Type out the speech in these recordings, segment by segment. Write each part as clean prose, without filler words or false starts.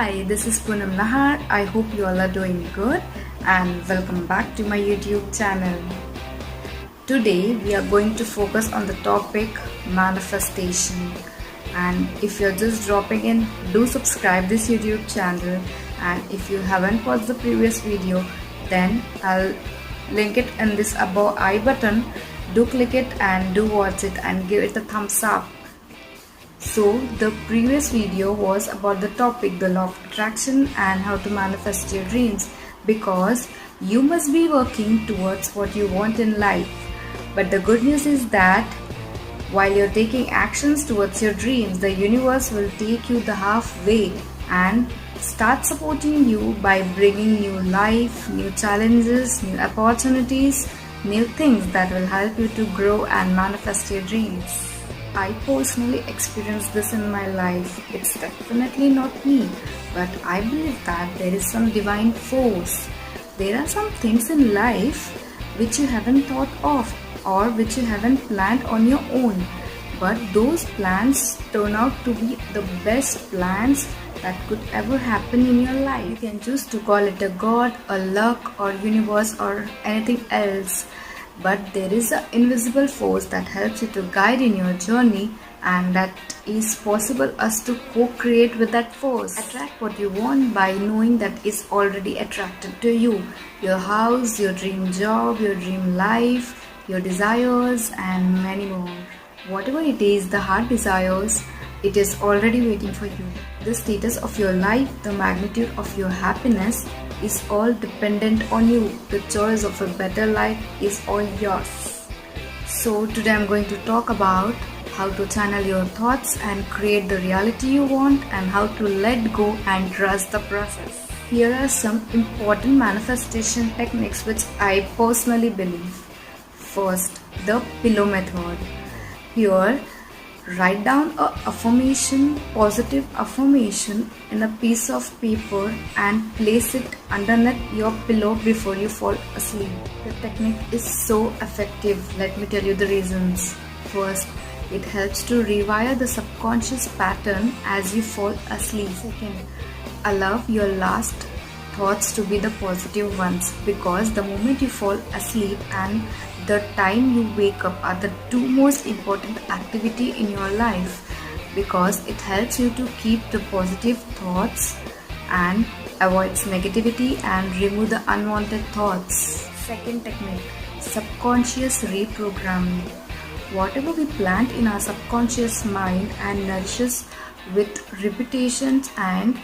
Hi, this is Poonam Nahar. I hope you all are doing good and welcome back to my YouTube channel. Today we are going to focus on the topic manifestation, and if you're just dropping in, do subscribe this YouTube channel, and if you haven't watched the previous video, then I'll link it in this above I button. Do click it and do watch it and give it a thumbs up. So the previous video was about the topic the law of attraction and how to manifest your dreams, because you must be working towards what you want in life. But the good news is that while you're taking actions towards your dreams, the universe will take you the halfway and start supporting you by bringing new life, new challenges, new opportunities, new things that will help you to grow and manifest your dreams. I personally experienced this in my life. It's definitely not me, but I believe that there is some divine force. There are some things in life which you haven't thought of or which you haven't planned on your own, but those plans turn out to be the best plans that could ever happen in your life. You can choose to call it a god, a luck, or universe, or anything else. But there is an invisible force that helps you to guide in your journey, and that is possible us to co-create with that force. Attract what you want by knowing that is already attracted to you. Your house, your dream job, your dream life, your desires, and many more. Whatever it is the heart desires, it is already waiting for you. The status of your life, the magnitude of your happiness is all dependent on you. The choice of a better life is all yours. So today I'm going to talk about how to channel your thoughts and create the reality you want, and how to let go and trust the process. Here are some important manifestation techniques which I personally believe. First, the pillow method. Here, write down a affirmation, positive affirmation, in a piece of paper and place it underneath your pillow before you fall asleep. The technique is so effective. Let me tell you the reasons. First, it helps to rewire the subconscious pattern as you fall asleep. Second, allow your last thoughts to be the positive ones, because the moment you fall asleep and the time you wake up are the two most important activity in your life, because it helps you to keep the positive thoughts and avoids negativity and remove the unwanted thoughts. Second technique, subconscious reprogramming. Whatever we plant in our subconscious mind and nourishes with repetitions and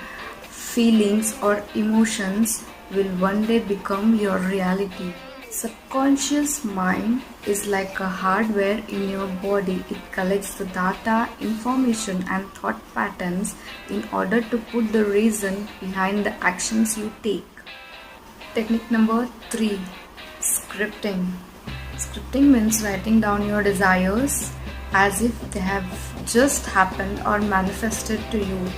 feelings or emotions will one day become your reality. Subconscious mind is like a hardware in your body. It collects the data, information and thought patterns in order to put the reason behind the actions you take. Technique number 3, scripting. Scripting means writing down your desires as if they have just happened or manifested to you.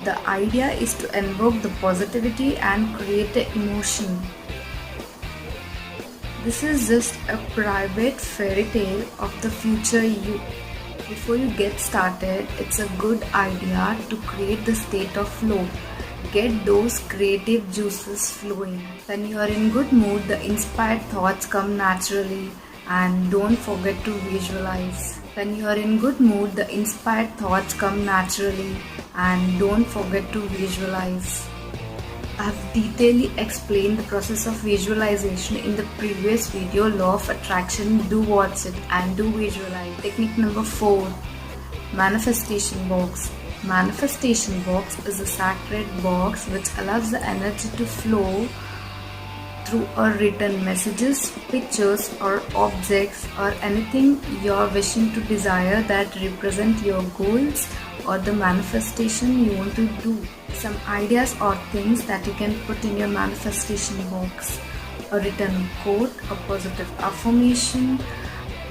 The idea is to invoke the positivity and create the emotion. This is just a private fairy tale of the future you. Before you get started, it's a good idea to create the state of flow. Get those creative juices flowing. When you are in good mood, the inspired thoughts come naturally, and don't forget to visualize. When you are in good mood, the inspired thoughts come naturally, and don't forget to visualize. I have detailedly explained the process of visualization in the previous video, Law of Attraction. Do watch it and do visualize. Technique number 4, manifestation box. Manifestation box is a sacred box which allows the energy to flow through a written messages, pictures or objects, or anything you're wishing to desire that represent your goals or the manifestation you want to do. Some ideas or things that you can put in your manifestation box: a written quote, a positive affirmation,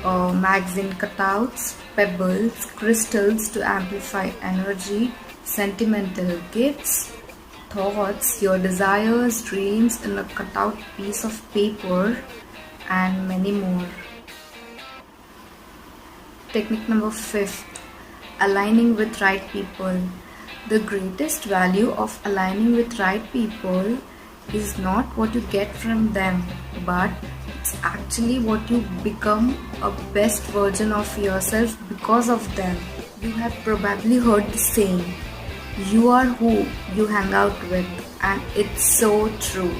magazine cutouts, pebbles, crystals to amplify energy, sentimental gifts, thoughts, your desires, dreams in a cutout piece of paper, and many more. Technique number 5, aligning with right people. The greatest value of aligning with right people is not what you get from them, but it's actually what you become, a best version of yourself because of them. You have probably heard the saying, you are who you hang out with, and it's so true.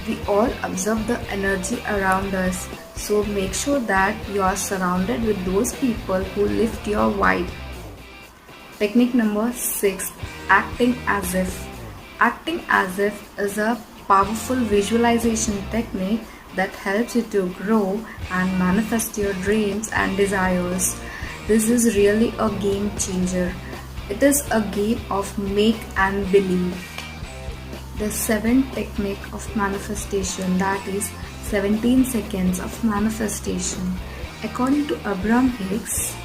We all observe the energy around us, so make sure that you are surrounded with those people who lift your vibe. Technique number 6, acting as if. Acting as if is a powerful visualization technique that helps you to grow and manifest your dreams and desires. This is really a game changer. It is a game of make and believe. The 7th technique of manifestation, that is 17 seconds of manifestation. According to Abraham Hicks,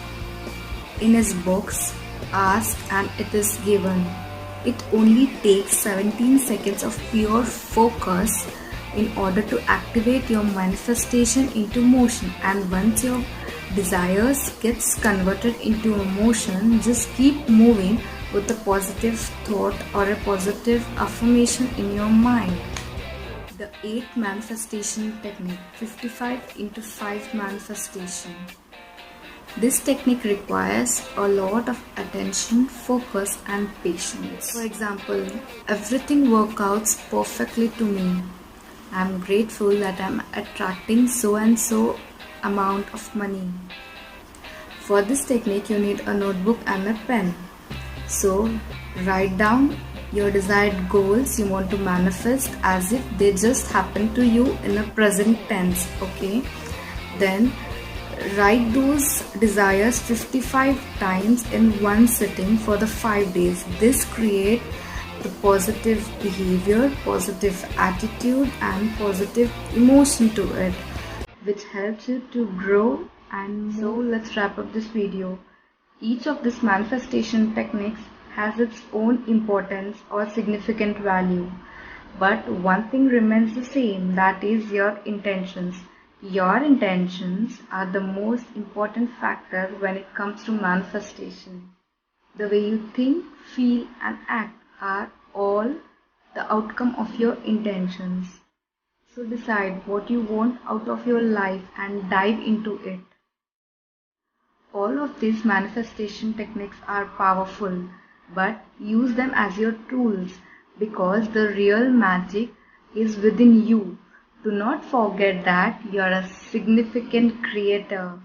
in his books, Ask and It Is Given, it only takes 17 seconds of pure focus in order to activate your manifestation into motion. And once your desires gets converted into emotion, just keep moving with a positive thought or a positive affirmation in your mind. The 8th manifestation technique, 55x5 manifestation. This technique requires a lot of attention, focus and patience. For example, everything works out perfectly to me. I am grateful that I am attracting so and so amount of money. For this technique, you need a notebook and a pen. So, write down your desired goals you want to manifest as if they just happen to you in a present tense, okay? Then, write those desires 55 times in one sitting for the 5 days. This creates the positive behavior, positive attitude and positive emotion to it, which helps you to grow. And so let's wrap up this video. Each of these manifestation techniques has its own importance or significant value, but one thing remains the same, that is your intentions. Your intentions are the most important factor when it comes to manifestation. The way you think, feel and act are all the outcome of your intentions. So decide what you want out of your life and dive into it. All of these manifestation techniques are powerful, but use them as your tools because the real magic is within you. Do not forget that you are a significant creator.